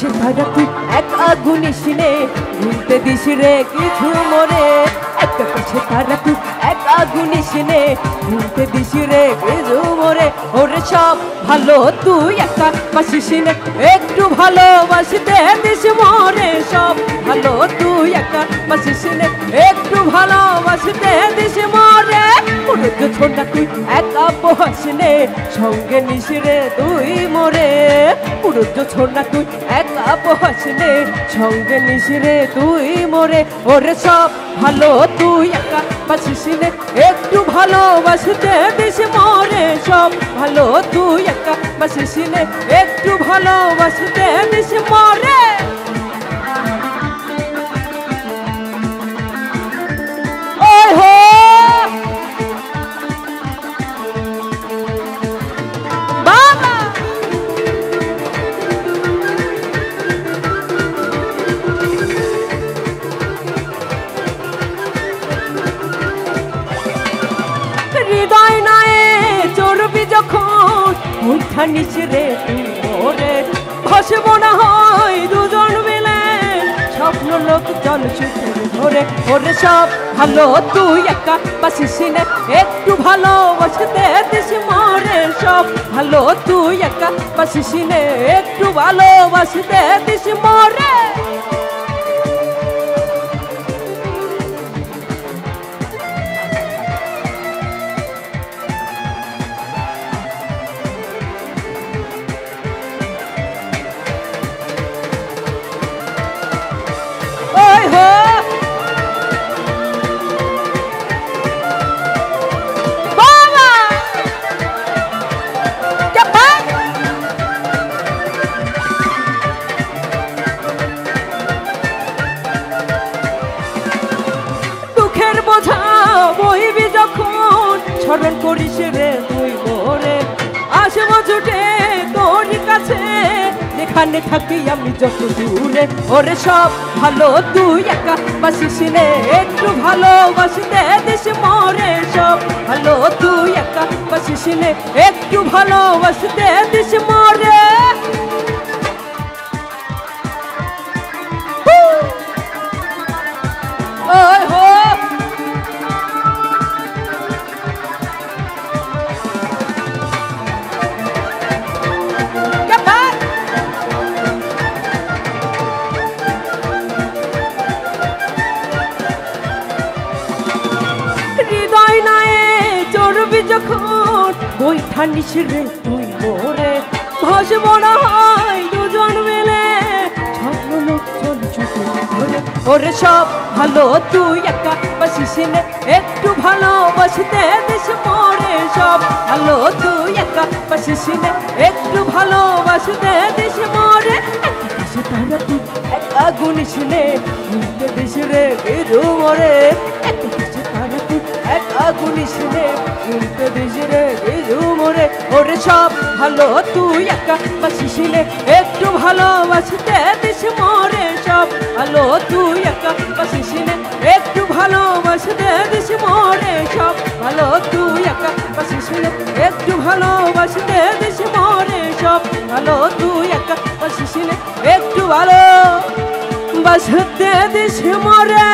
আকাশে তারা তুই একা গুনিস নে, ভুলতে দিস রে কিছু মরে। আকাশে তারা তুই একা গুনিস নে, ভুলতে দিস রে কিছু মরে। ওরে সব ভালো তুই একা বাসিস নে, একটু ভালোবাসতে দিস মরে। সব ভালো তুই একা বাসিস নে, একটু ভালোবাসতে দিস মরে। ওরে তো ছোটা তুই একা বহাস নে, সঙ্গে নিস রে তুই মরে। পুরো ছোটা তুই একা বহাস নে, সঙ্গে নিস রে তুই মরে। ওরে সব ভালো তুই একা বাসিস নে, একটু ভালোবাসতে দিস মরে। সব ভালো তুই একা বাসিস নে, একটু ভালোবাসতে দিস মরে। হৃদয় নয় চড়বি যখন উঠা নিচ রে তুই মরে। ভাসব না হয় দুজন মিলে, স্বপ্ন লোক জল সুখের ধরে। ওরে সব ভালো তুই একা বাসিস নে, একটু ভালোবাসতে দিস মরে। সব ভালো তুই একা বাসিস নে, একটু ভালোবাসতে দিস মরে। স্মরণ করিস রে তুই মোরে, আসবো ছুটে তোর কাছে, যেখানে থাকি আমি যত দূরে। ওরে সব ভালো তুই একা বাসিস নে, একটু ভালোবাসতে দিস মরে। সব ভালো তুই একা বাসিস নে, একটু ভালোবাসতে দিস মরে। হৃদয় নয় চড়বি যখন বৈঠা নিস রে তুই মোরে। ভাসব না হয় দুজন মিলে, স্বপ্ন লোক জল সুখের ধরে। ওরে সব ভালো তুই একা বাসিস নে, একটু ভালোবাসতে দিস মরে। সব ভালো তুই একা বাসিস নে, একটু ভালোবাসতে দিস মরে। আকাশে তারা তুই একা গুনিস নে, ভুলতে দিস রে কিছু মরে। আকাশে তারা তুই একা গুনিস নে, ভুলতে দিস রে কিছু মরে। ওরে সব ভালো তুই একা বাসিস নে, একটু ভালোবাসতে দিস মরে। সব ভালো তুই একা বাসিস নে, একটু ভালোবাসতে দিস মরে। সব ভালো তুই একা বাসিস নে, একটু ভালোবাসতে দিস মরে। সব ভালো তুই একা বাসিস নে, একটু ভালোবাসতে দিস মরে।